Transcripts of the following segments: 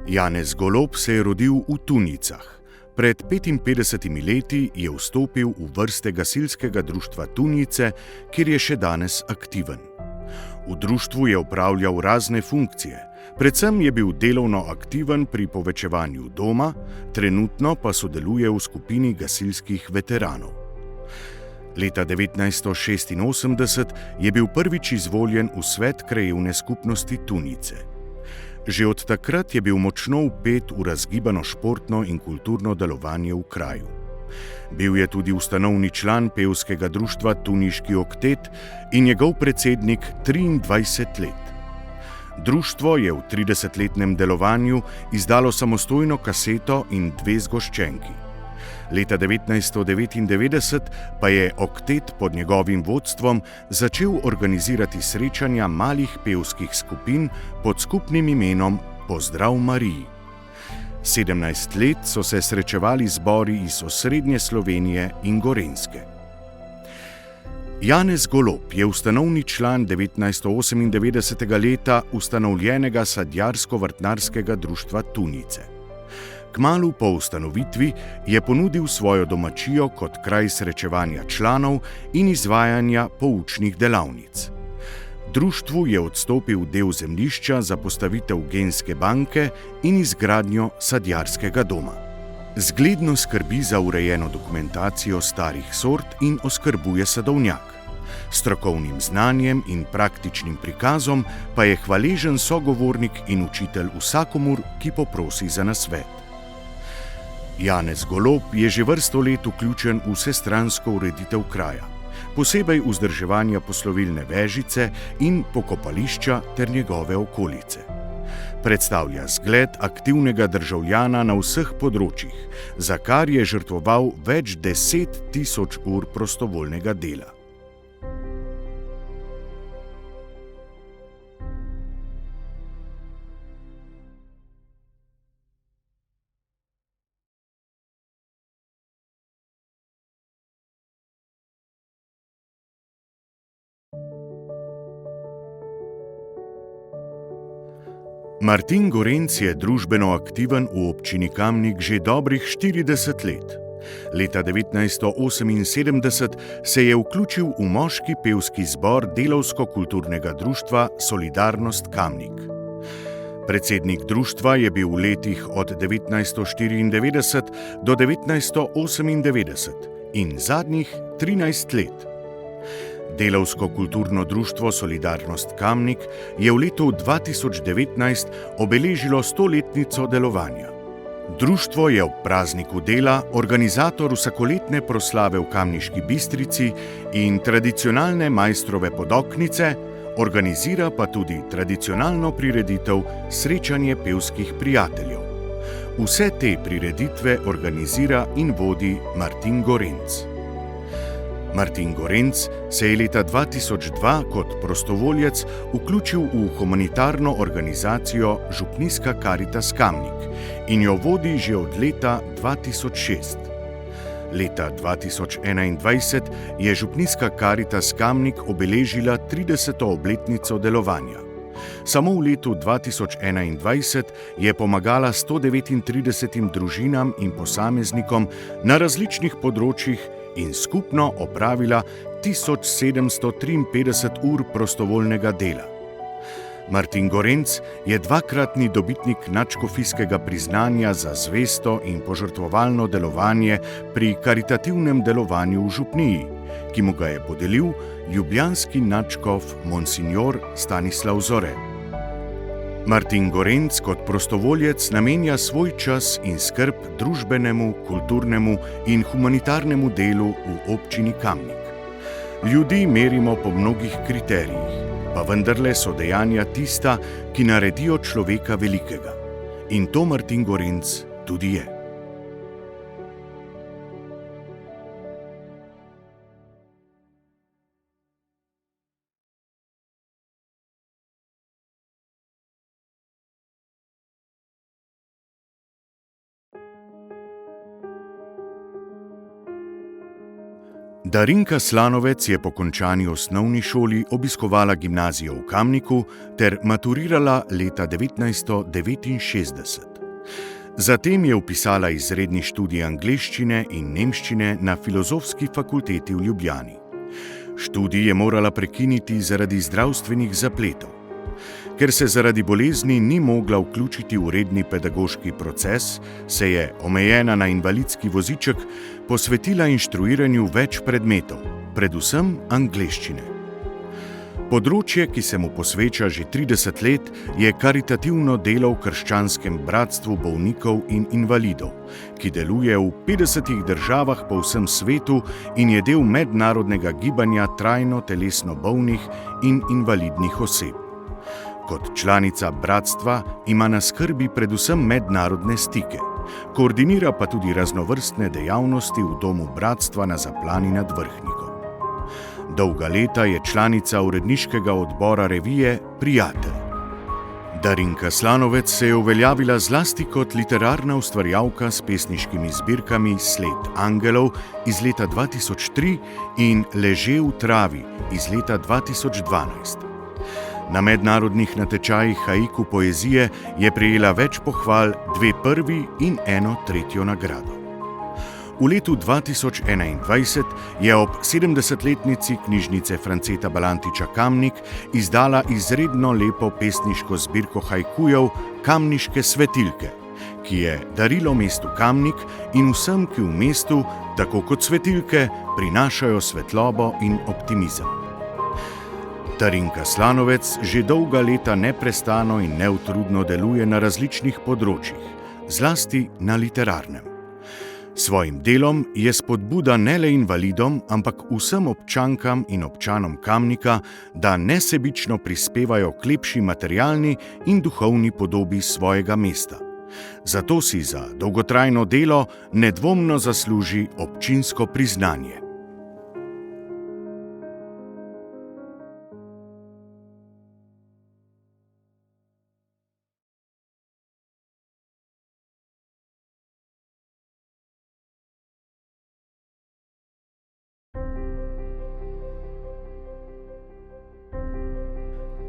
Janez Golob se je rodil v Tunicah. Pred 55 leti je vstopil v vrste gasilskega društva Tunice, kjer je še danes aktiven. V društvu je opravljal razne funkcije, predvsem je bil delovno aktiven pri povečevanju doma, trenutno pa sodeluje v skupini gasilskih veteranov. Leta 1986 je bil prvič izvoljen v svet krajevne skupnosti Tunice. Že od takrat je bil močno vpet v razgibano športno in kulturno delovanje v kraju. Bil je tudi ustanovni član pevskega društva Tuniški oktet in njegov predsednik 23 let. Društvo je v 30-letnem delovanju izdalo samostojno kaseto in 2 zgoščenki. Leta 1999 pa je oktet pod njegovim vodstvom začel organizirati srečanja malih pevskih skupin pod skupnim imenom Pozdrav Mariji. 17 let so se srečevali zbori iz osrednje Slovenije in Gorenjske. Janez Golob je ustanovni član 1998. leta ustanovljenega sadjarsko-vrtnarskega društva Tunice. Kmalu po ustanovitvi je ponudil svojo domačijo kot kraj srečevanja članov in izvajanja poučnih delavnic. Društvu je odstopil del zemljišča za postavitev genske banke in izgradnjo sadjarskega doma. Zgledno skrbi za urejeno dokumentacijo starih sort in oskrbuje sadovnjak. S strokovnim znanjem in praktičnim prikazom pa je hvaležen sogovornik in učitelj vsakomur, ki poprosi za nasvet. Janez Golob je že vrsto let vključen v vsestransko ureditev kraja, posebej vzdrževanja poslovilne vežice in pokopališča ter njegove okolice. Predstavlja zgled aktivnega državljana na vseh področjih, za kar je žrtvoval več 10 000 ur prostovoljnega dela. Martin Gorenc je družbeno aktiven v občini Kamnik že dobrih 40 let. Leta 1978 se je vključil v moški pevski zbor delavsko-kulturnega društva Solidarnost Kamnik. Predsednik društva je bil v letih od 1994 do 1998 in zadnjih 13 let. Delavsko-kulturno društvo Solidarnost Kamnik je v letu 2019 obeležilo 100-letnico delovanja. Društvo je ob prazniku dela organizator vsakoletne proslave v Kamniški Bistrici in tradicionalne Maistrove podoknice, organizira pa tudi tradicionalno prireditev Srečanje pevskih prijateljev. Vse te prireditve organizira in vodi Martin Gorenc. Martin Gorenc se je leta 2002 kot prostovoljec vključil v humanitarno organizacijo Župnijska Karitas Kamnik in jo vodi že od leta 2006. Leta 2021 je Župnijska Karitas Kamnik obeležila 30. obletnico delovanja. Samo v letu 2021 je pomagala 139 družinam in posameznikom na različnih področjih in skupno opravila 1753 ur prostovoljnega dela. Martin Gorenc je dvakratni dobitnik nadškofijskega priznanja za zvesto in požrtvovalno delovanje pri karitativnem delovanju v župniji, ki mu ga je podelil ljubljanski nadškof Monsignor Stanislav Zore. Martin Gorenc kot prostovoljec namenja svoj čas in skrb družbenemu, kulturnemu in humanitarnemu delu v občini Kamnik. Ljudi merimo po mnogih kriterijih, pa vendarle so dejanja tista, ki naredijo človeka velikega. In to Martin Gorenc tudi je. Darinka Slanovec je po končani osnovni šoli obiskovala gimnazijo v Kamniku ter maturirala leta 1969. Zatem je vpisala izredni študij angleščine in nemščine na Filozofski fakulteti v Ljubljani. Študij je morala prekiniti zaradi zdravstvenih zapletov. Ker se zaradi bolezni ni mogla vključiti v redni pedagoški proces, se je, omejena na invalidski voziček, posvetila inštruiranju več predmetov, predvsem angleščine. Področje, ki se mu posveča že 30 let, je karitativno delo v Krščanskem bratstvu bolnikov in invalidov, ki deluje v 50 državah po vsem svetu in je del mednarodnega gibanja trajno telesno bolnih in invalidnih oseb. Kot članica bratstva ima na skrbi predvsem mednarodne stike, koordinira pa tudi raznovrstne dejavnosti v domu bratstva na Zaplani nad Vrhnikom. Dolga leta je članica uredniškega odbora revije Prijatelj. Darinka Slanovec se je uveljavila zlasti kot literarna ustvarjalka s pesniškimi zbirkami Sled angelov iz leta 2003 in Leže v travi iz leta 2012. Na mednarodnih natečajih haiku poezije je prejela več pohval, 2 prvi in 1 tretjo nagrado. V letu 2021 je ob 70-letnici knjižnice Franceta Balantiča Kamnik izdala izredno lepo pesniško zbirko haikujev Kamniške svetilke, ki je darilo mestu Kamnik in vsem, ki v mestu, tako kot svetilke, prinašajo svetlobo in optimizem. Darinka Slanovec že dolga leta neprestano in neutrudno deluje na različnih področjih, zlasti na literarnem. Svojim delom je spodbuda ne le invalidom, ampak vsem občankam in občanom Kamnika, da nesebično prispevajo k lepši materialni in duhovni podobi svojega mesta. Zato si za dolgotrajno delo nedvomno zasluži občinsko priznanje.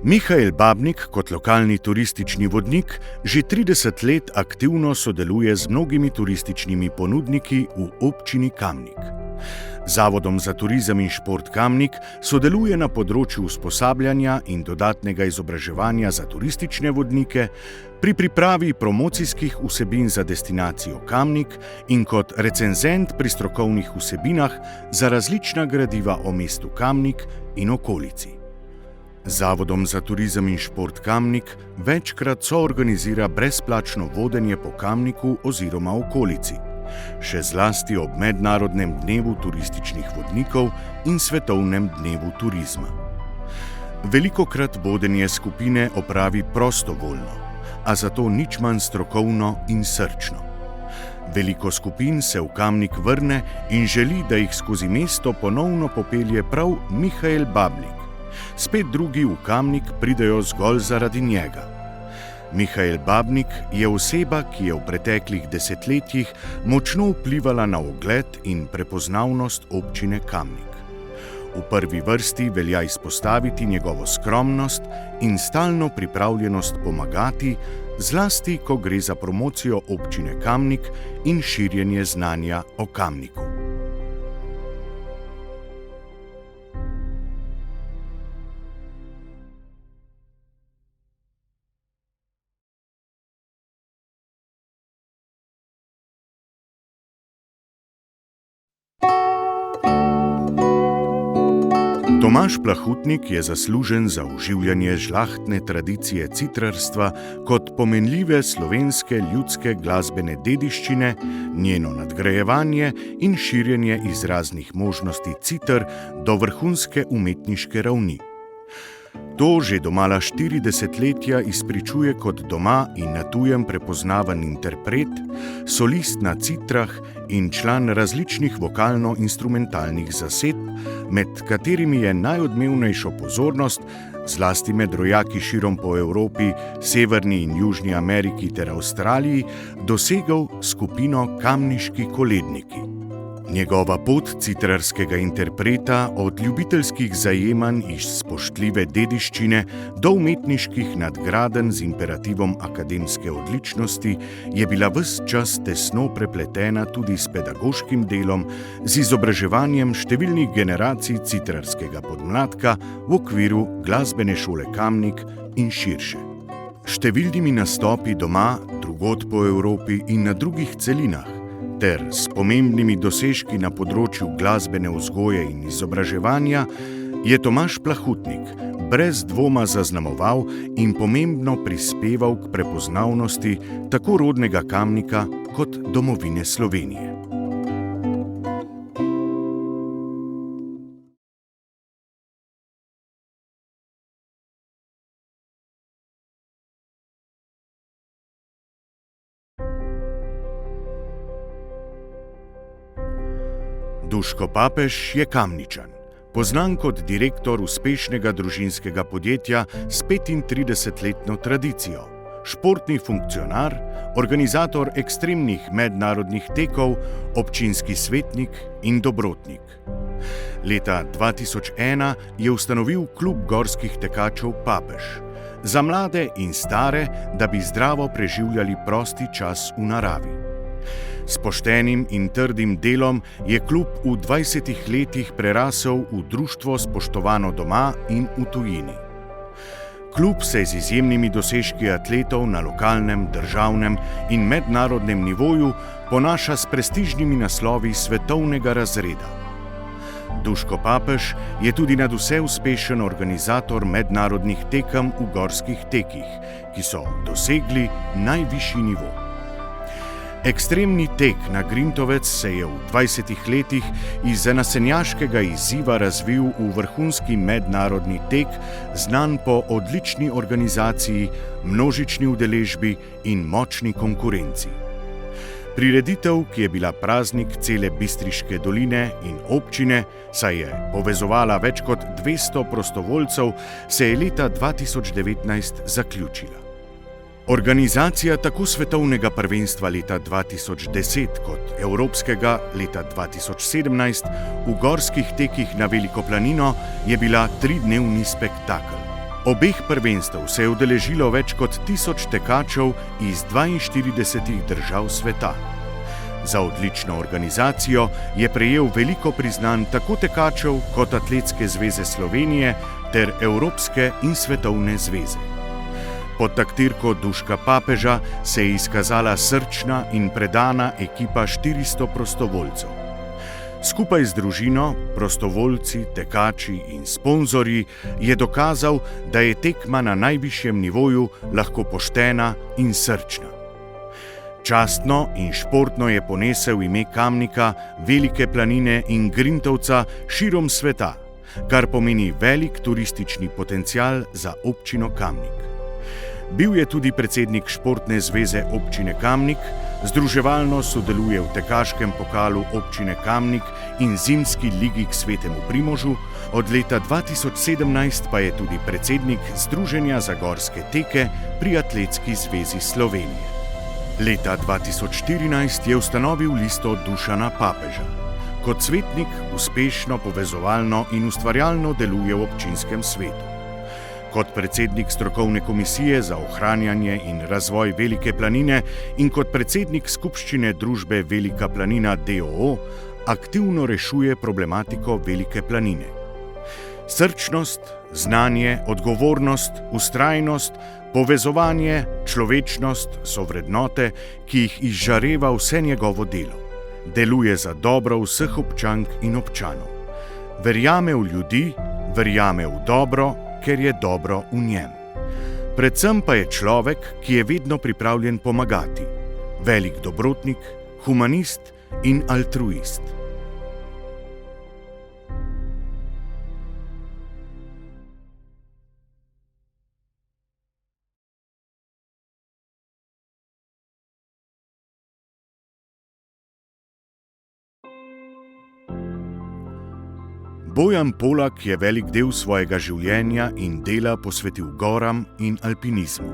Mihael Babnik kot lokalni turistični vodnik že 30 let aktivno sodeluje z mnogimi turističnimi ponudniki v občini Kamnik. Zavodom za turizem in šport Kamnik sodeluje na področju usposabljanja in dodatnega izobraževanja za turistične vodnike, pri pripravi promocijskih vsebin za destinacijo Kamnik in kot recenzent pri strokovnih vsebinah za različna gradiva o mestu Kamnik in okolici. Zavodom za turizem in šport Kamnik večkrat soorganizira brezplačno vodenje po Kamniku oziroma okolici, še zlasti ob Mednarodnem dnevu turističnih vodnikov in Svetovnem dnevu turizma. Velikokrat vodenje skupine opravi prostovoljno, a zato nič manj strokovno in srčno. Veliko skupin se v Kamnik vrne in želi, da jih skozi mesto ponovno popelje prav Mihael Babnik. Spet drugi v Kamnik pridejo zgolj zaradi njega. Mihael Babnik je oseba, ki je v preteklih desetletjih močno vplivala na ugled in prepoznavnost občine Kamnik. V prvi vrsti velja izpostaviti njegovo skromnost in stalno pripravljenost pomagati, zlasti ko gre za promocijo občine Kamnik in širjenje znanja o Kamniku. Tomaž Plahutnik je zaslužen za oživljanje žlahtne tradicije citrarstva kot pomenljive slovenske ljudske glasbene dediščine, njeno nadgrajevanje in širjenje izraznih možnosti citer do vrhunske umetniške ravni. To že domala 4 desetletja izpričuje kot doma in na tujem prepoznaven interpret, solist na citrah in član različnih vokalno-instrumentalnih zasedb, med katerimi je najodmevnejšo pozornost, zlasti med rojaki širom po Evropi, Severni in Južni Ameriki ter Avstraliji, dosegel skupino Kamniški koledniki. Njegova pot citrarskega interpreta od ljubiteljskih zajemanj iz spoštljive dediščine do umetniških nadgradenj z imperativom akademske odličnosti je bila ves čas tesno prepletena tudi s pedagoškim delom, z izobraževanjem številnih generacij citrarskega podmladka v okviru Glasbene šole Kamnik in širše. Številnimi nastopi doma, drugod po Evropi in na drugih celinah, ter s pomembnimi dosežki na področju glasbene vzgoje in izobraževanja, je Tomaž Plahutnik brez dvoma zaznamoval in pomembno prispeval k prepoznavnosti tako rodnega Kamnika kot domovine Slovenije. Duško Papež je Kamničan, poznan kot direktor uspešnega družinskega podjetja s 35-letno tradicijo, športni funkcionar, organizator ekstremnih mednarodnih tekov, občinski svetnik in dobrotnik. Leta 2001 je ustanovil klub gorskih tekačev Papež, za mlade in stare, da bi zdravo preživljali prosti čas v naravi. S poštenim in trdim delom je klub v 20 letih prerasel v društvo spoštovano doma in v tujini. Klub se z izjemnimi dosežki atletov na lokalnem, državnem in mednarodnem nivoju ponaša s prestižnimi naslovi svetovnega razreda. Duško Papež je tudi nadvse uspešen organizator mednarodnih tekem v gorskih tekih, ki so dosegli najvišji nivo. Ekstremni tek na Grintovec se je v 20 letih iz nasenjaškega izziva razvil v vrhunski mednarodni tek, znan po odlični organizaciji, množični udeležbi in močni konkurenci. Prireditev, ki je bila praznik cele Bistriške doline in občine, saj je povezovala več kot 200 prostovoljcev, se je leta 2019 zaključila. Organizacija tako svetovnega prvenstva leta 2010 kot evropskega leta 2017 v gorskih tekih na Veliko planino je bila 3-dnevni spektakel. Obeh prvenstev se je udeležilo več kot 1000 tekačev iz 42 držav sveta. Za odlično organizacijo je prejel veliko priznanj tako tekačev kot Atletske zveze Slovenije ter Evropske in Svetovne zveze. Pod taktirko Duška Papeža se je izkazala srčna in predana ekipa 400 prostovoljcev. Skupaj z družino, prostovoljci, tekači in sponzorji je dokazal, da je tekma na najvišjem nivoju lahko poštena in srčna. Častno in športno je ponesel ime Kamnika, Velike planine in Grintovca širom sveta, kar pomeni velik turistični potencial za občino Kamnik. Bil je tudi predsednik Športne zveze občine Kamnik, združevalno sodeluje v tekaškem pokalu občine Kamnik in zimski ligi k Svetemu Primožu, od leta 2017 pa je tudi predsednik Združenja za gorske teke pri Atletski zvezi Slovenije. Leta 2014 je ustanovil listo Dušana Papeža. Kot svetnik uspešno povezovalno in ustvarjalno deluje v občinskem svetu. Kot predsednik strokovne komisije za ohranjanje in razvoj Velike planine in kot predsednik skupščine družbe Velika planina d.o.o. aktivno rešuje problematiko Velike planine. Srčnost, znanje, odgovornost, vztrajnost, povezovanje, človečnost so vrednote, ki jih izžareva vse njegovo delo. Deluje za dobro vseh občank in občanov. Verjame v ljudi, verjame v dobro, ker je dobro v njem. Predvsem pa je človek, ki je vedno pripravljen pomagati, velik dobrotnik, humanist in altruist. Bojan Polak je velik del svojega življenja in dela posvetil goram in alpinizmu.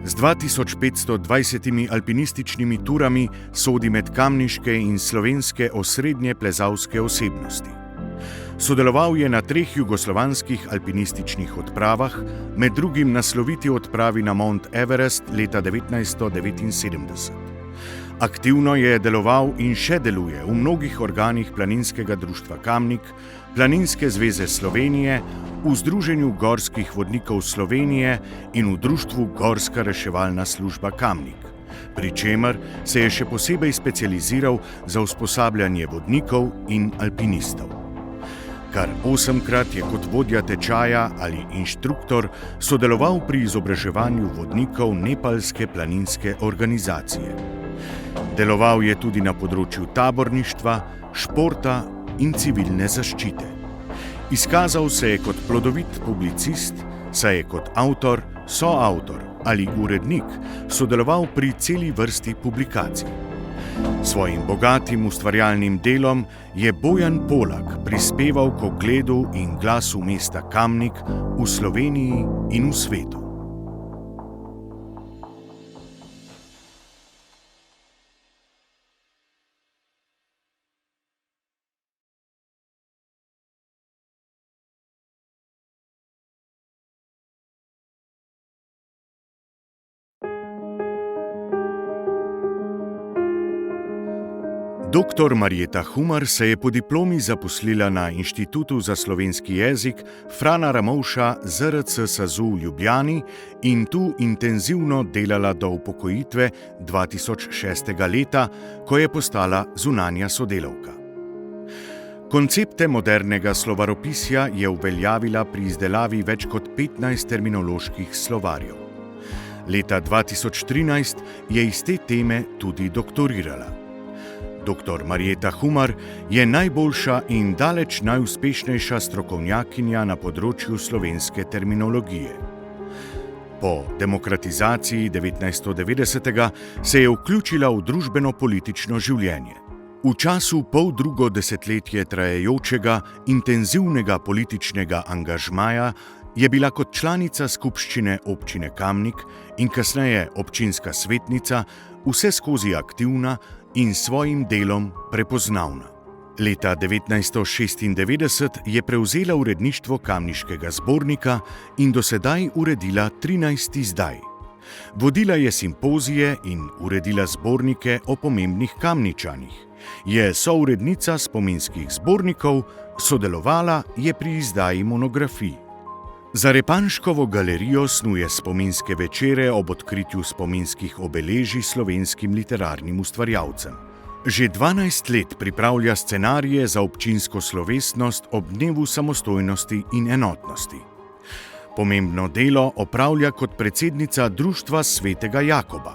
Z 2520 alpinističnimi turami sodi med kamniške in slovenske osrednje plezalske osebnosti. Sodeloval je na 3 jugoslovanskih alpinističnih odpravah, med drugim na sloviti odpravi na Mount Everest leta 1979. Aktivno je deloval in še deluje v mnogih organih Planinskega društva Kamnik, Planinske zveze Slovenije, v Združenju gorskih vodnikov Slovenije in v društvu Gorska reševalna služba Kamnik, pri čemer se je še posebej specializiral za usposabljanje vodnikov in alpinistov. Kar 8-krat je kot vodja tečaja ali inštruktor sodeloval pri izobraževanju vodnikov nepalske planinske organizacije. Deloval je tudi na področju taborništva, športa in civilne zaščite. Izkazal se je kot plodovit publicist, saj je kot avtor, soavtor ali urednik sodeloval pri celi vrsti publikacij. Svojim bogatim ustvarjalnim delom je Bojan Polak prispeval k ugledu in glasu mesta Kamnik v Sloveniji in v svetu. Dr. Marjeta Humar se je po diplomi zaposlila na Inštitutu za slovenski jezik Frana Ramovša ZRC SAZU v Ljubljani in tu intenzivno delala do upokojitve 2006. leta, ko je postala zunanja sodelavka. Koncepte modernega slovaropisja je uveljavila pri izdelavi več kot 15 terminoloških slovarjev. Leta 2013 je iz te teme tudi doktorirala. Dr. Marjeta Humar je najboljša in daleč najuspešnejša strokovnjakinja na področju slovenske terminologije. Po demokratizaciji 1990. se je vključila v družbeno-politično življenje. V času poldrugo desetletje trajajočega intenzivnega političnega angažmaja je bila kot članica skupščine občine Kamnik in kasneje občinska svetnica vseskozi aktivna in svojim delom prepoznavna. Leta 1996 je prevzela uredništvo Kamniškega zbornika in dosedaj uredila 13 izdaj. Vodila je simpozije in uredila zbornike o pomembnih Kamničanih. Je sourednica spominskih zbornikov, sodelovala je pri izdaji monografij. Za Repanškovo galerijo snuje spominske večere ob odkritju spominskih obeležij slovenskim literarnim ustvarjalcem. Že 12 let pripravlja scenarije za občinsko slovesnost ob dnevu samostojnosti in enotnosti. Pomembno delo opravlja kot predsednica Društva svetega Jakoba.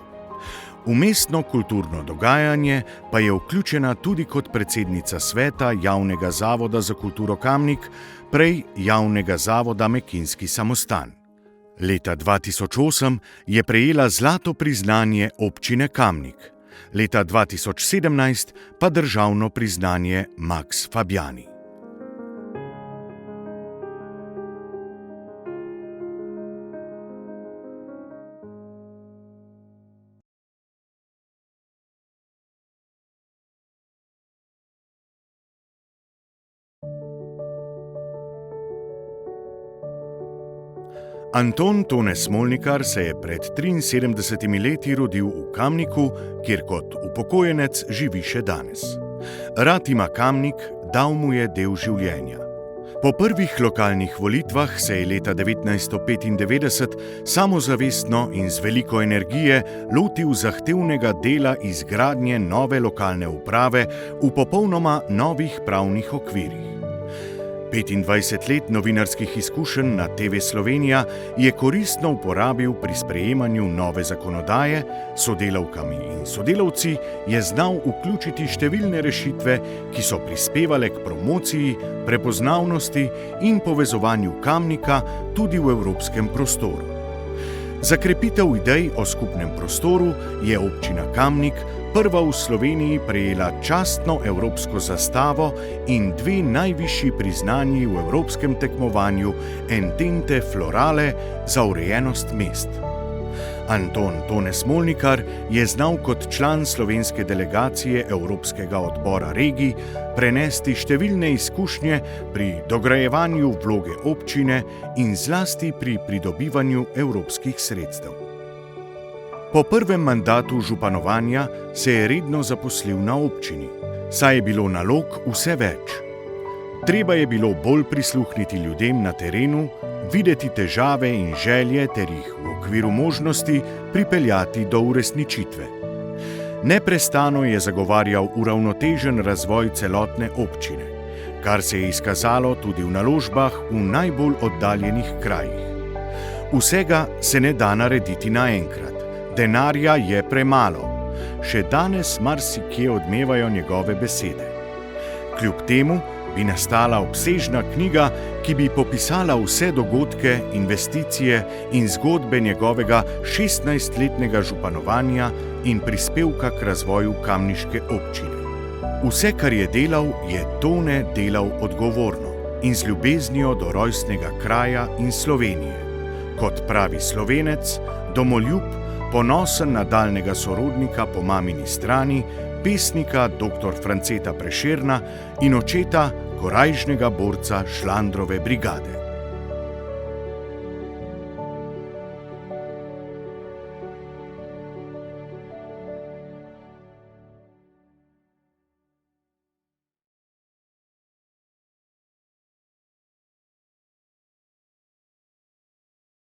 V mestno kulturno dogajanje pa je vključena tudi kot predsednica sveta Javnega zavoda za kulturo Kamnik, prej Javnega zavoda Mekinski samostan. Leta 2008 je prejela zlato priznanje občine Kamnik, leta 2017 pa državno priznanje Max Fabiani. Anton Tone Smolnikar se je pred 73 leti rodil v Kamniku, kjer kot upokojenec živi še danes. Rad ima Kamnik, dal mu je del življenja. Po prvih lokalnih volitvah se je leta 1995 samozavestno in z veliko energije lotil zahtevnega dela izgradnje nove lokalne uprave v popolnoma novih pravnih okvirih. 25 let novinarskih izkušenj na TV Slovenija je koristno uporabil pri sprejemanju nove zakonodaje, s sodelavkami in sodelavci je znal vključiti številne rešitve, ki so prispevale k promociji, prepoznavnosti in povezovanju Kamnika tudi v evropskem prostoru. Za krepitev idej o skupnem prostoru je občina Kamnik prva v Sloveniji prejela častno evropsko zastavo in 2 najvišji priznanji v evropskem tekmovanju Entente Florale za urejenost mest. Anton Tone Smolnikar je znal kot član slovenske delegacije Evropskega odbora regij prenesti številne izkušnje pri dograjevanju vloge občine in zlasti pri pridobivanju evropskih sredstev. Po prvem mandatu županovanja se je redno zaposlil na občini, saj je bilo nalog vse več. Treba je bilo bolj prisluhniti ljudem na terenu, videti težave in želje ter jih v okviru možnosti pripeljati do uresničitve. Neprestano je zagovarjal uravnotežen razvoj celotne občine, kar se je izkazalo tudi v naložbah v najbolj oddaljenih krajih. Vsega se ne da narediti naenkrat, denarja je premalo. Še danes marsikje odmevajo njegove besede. Kljub temu bi nastala obsežna knjiga, ki bi popisala vse dogodke, investicije in zgodbe njegovega 16-letnega županovanja in prispevka k razvoju kamniške občine. Vse, kar je delal, je Tone delal odgovorno in z ljubeznijo do rojstnega kraja in Slovenije. Kot pravi Slovenec, domoljub, ponosen na daljnega sorodnika po mamini strani, pesnika dr. Franceta Prešerna in očeta korajžnega borca Šlandrove brigade.